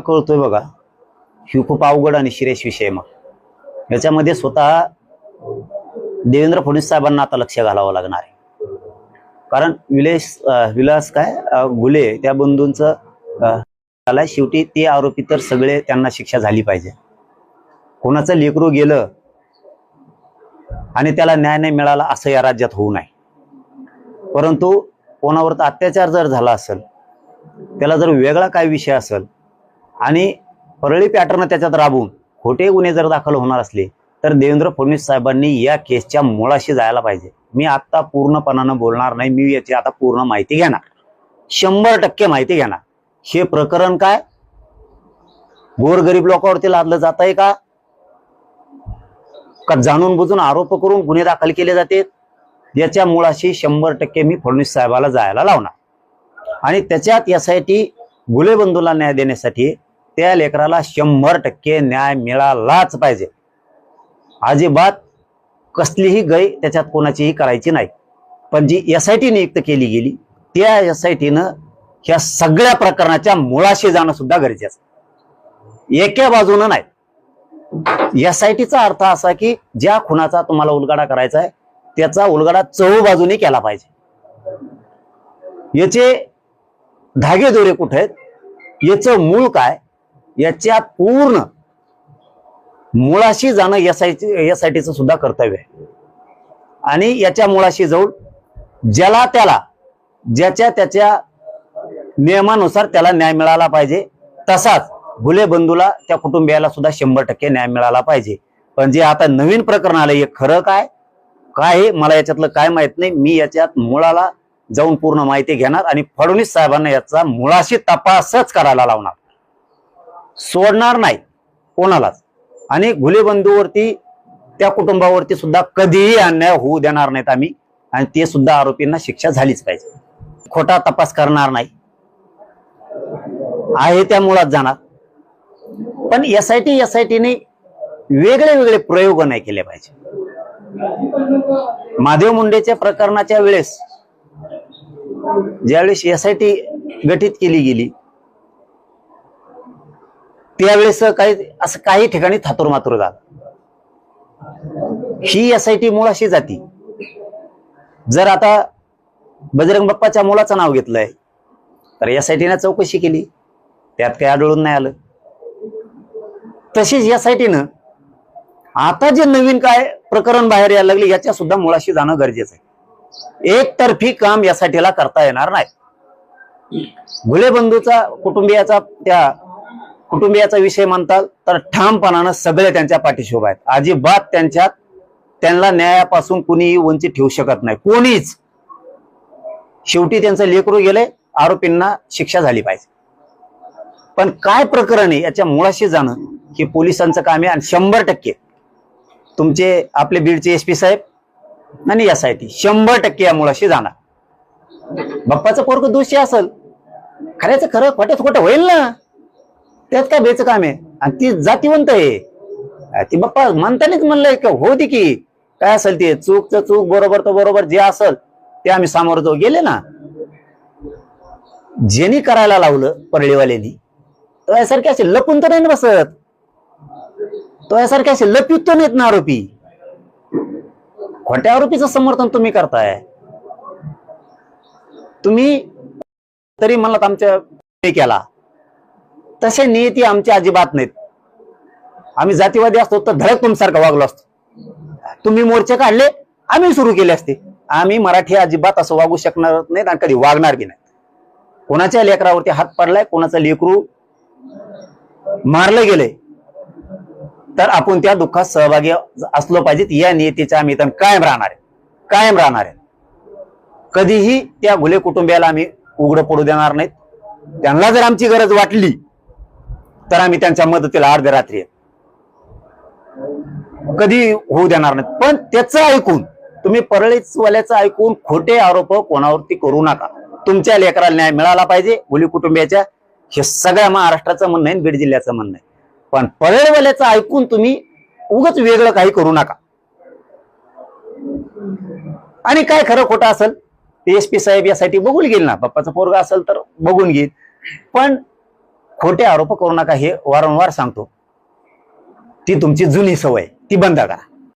कळतोय बघा, ही खूप अवघड आणि सिरियस विषय. मग याच्यामध्ये स्वतः देवेंद्र फडणवीस साहेबांना आता लक्ष घालावं लागणार आहे. कारण विलास घुले त्या बंधूंचं शेवटी ते आरोपी तर सगळे, त्यांना शिक्षा झाली पाहिजे. कोणाचं लेकरू गेलं आणि त्याला न्याय नाही मिळाला असं या राज्यात होऊ नये. परंतु कोणावर तर अत्याचार जर झाला असेल, त्याला जर वेगळा काय विषय असेल आणि परळी पॅटर्न त्याच्यात राबवून खोटे गुन्हे जर दाखल होणार असले, तर देवेंद्र फडणवीस साहेबांनी या केसच्या मुळाशी जायला पाहिजे. मी आता पूर्णपणानं बोलणार नाही, मी याची आता पूर्ण माहिती घेणार, 100% माहिती घेणार. हे प्रकरण काय गोरगरीब लोकांवरती लादलं जात आहे का जाणून बुजून आरोप करून गुन्हे दाखल केले जाते, याच्या मुळाशी 100% मी फडणवीस साहेबाला जायला लावणार. आणि त्याच्यात यासाठी घुले बंधूला न्याय देण्यासाठी त्या लेकराला 100% न्याय मिळालाच पाहिजे. अजिबात कसलीही गय त्याच्यात कोणाचीही करायची नाही. पण जी SIT नियुक्त केली गेली, त्या SITनं ह्या सगळ्या प्रकरणाच्या मुळाशी जाणं सुद्धा गरजेचं, एका बाजूनं नाही. SITचा अर्थ असा की ज्या खुनाचा तुम्हाला उलगडा करायचा आहे त्याचा उलगडा चहूबाजूने केला पाहिजे. याचे धागेदोरे कुठे आहेत, याचं मूळ काय, याच्या पूर्ण मुळाशी जाणं SITचं सुद्धा कर्तव्य आहे. आणि याच्या मुळाशी जाऊन ज्याला त्याला ज्याच्या त्याच्या नियमानुसार त्याला न्याय मिळाला पाहिजे. तसाच घुले बंधूला त्या कुटुंबियाला सुद्धा 100% न्याय मिळाला पाहिजे. पण जे आता नवीन प्रकरण आलं, हे खरं काय काय मला याच्यातलं काय माहित नाही. मी याच्यात मुळाला जाऊन पूर्ण माहिती घेणार आणि फडणवीस साहेबांना याचा मुळाशी तपासच करायला लावणार, सोडणार नाही कोणालाच. आणि घुले बंधूवरती त्या कुटुंबावरती सुद्धा कधीही अन्याय होऊ देणार नाहीत आम्ही. आणि ते सुद्धा आरोपींना शिक्षा झालीच पाहिजे. खोटा तपास करणार नाही आहे, त्या मुळात जाणार. पण SITने वेगळे वेगळे प्रयोग नाही केले पाहिजे. महादेव मुंडेच्या प्रकरणाच्या वेळेस ज्यावेळेस SIT गठीत केली गेली, त्यावेळेस असं काही ठिकाणी थातुरमातुर झालं. ही SIT मुळाशी जाती. जर आता बजरंग बाप्पाच्या मुलाचं नाव घेतलंय तर SITने चौकशी केली, त्यात काही आढळून नाही आलं. तशीच SITनं आता जे नवीन काय प्रकरण बाहेर यायला लागले, याच्या सुद्धा मुळाशी जाणं गरजेचं आहे. एकतर्फी काम SITला करता येणार नाही. घुले बंधूचा कुटुंबियाचा विषय म्हणतात तर ठामपणानं सगळे त्यांच्या पाठीशी उभे आहेत. अजिबात त्यांना न्यायापासून कुणीही वंचित ठेवू शकत नाही, कोणीच. शेवटी त्यांचं लेकरू गेले, आरोपींना शिक्षा झाली पाहिजे. पण काय प्रकरण आहे याच्या मुळाशी जाणं हे पोलिसांचं काम आहे. आणि 100% तुमचे आपले बीडचे SP साहेब आणि SIT 100% या मुळाशी जाणार. बाप्पाचं पोरगं दोषी असेल, खऱ्याचं खरं खोट्याचं खोटं होईल ना, त्यात काय बेचं काम आहे. आणि ती जातीवंत आहे, ती बाप्पा म्हणतानीच म्हणलंय की होती की काय असेल ते चूकचं चूक, बरोबर तर बरोबर, जे असेल ते आम्ही सामोरं जाऊ गेले ना. ज्यांनी करायला लावलं परळीवाल्यांनी, तो यासारखे असे लपून तर नाही बसत, तो यासारखे असे लपित तर नाहीत ना आरोपी. खोट्या आरोपीचं समर्थन तुम्ही करताय. तुम्ही तरी म्हणलात आमच्या केला, तसे नियती आमची अजिबात नाहीत. आम्ही जातीवादी असतो तर धडक तुमच्यासारखा वागलो असतो. तुम्ही मोर्चे काढले, आम्ही सुरू केले असते. आम्ही मराठी अजिबात असं वागू शकणार नाहीत आणि कधी वागणार बी नाही. कोणाच्या लेकरावरती हात पडलाय, कोणाचं लेकरू मारलं गेलंय, तर आपण त्या दुःखात सहभागी असलो पाहिजेत. या नियतीच्या आम्ही इथं कायम राहणार आहे. कधीही त्या घुले कुटुंबियाला आम्ही उघडं पडू देणार नाहीत. त्यांना जर आमची गरज वाटली तर आम्ही त्यांच्या मदतीला अर्ध्या रात्री कधी होऊ देणार नाहीत. पण त्याचं ऐकून, तुम्ही परळीवाल्याचं ऐकून खोटे आरोप कोणावरती करू नका. तुमच्या लेकराला न्याय मिळाला पाहिजे, घुले कुटुंबियाच्या, हे सगळ्या महाराष्ट्राचं म्हणणं आहे, बीड जिल्ह्याचं म्हणणं आहे. पण परळीवाल्याचं ऐकून तुम्ही उगाच वेगळं काही करू नका. आणि काय खरं खोटं असेल ते SP साहेब यासाठी बघून घेईल ना. बाप्पाचं पोरगा असेल तर बघून घेईल. पण खोटे आरोप करू नका हे वारंवार सांगतो. ती तुमची जुनी सवय ती बंद करा.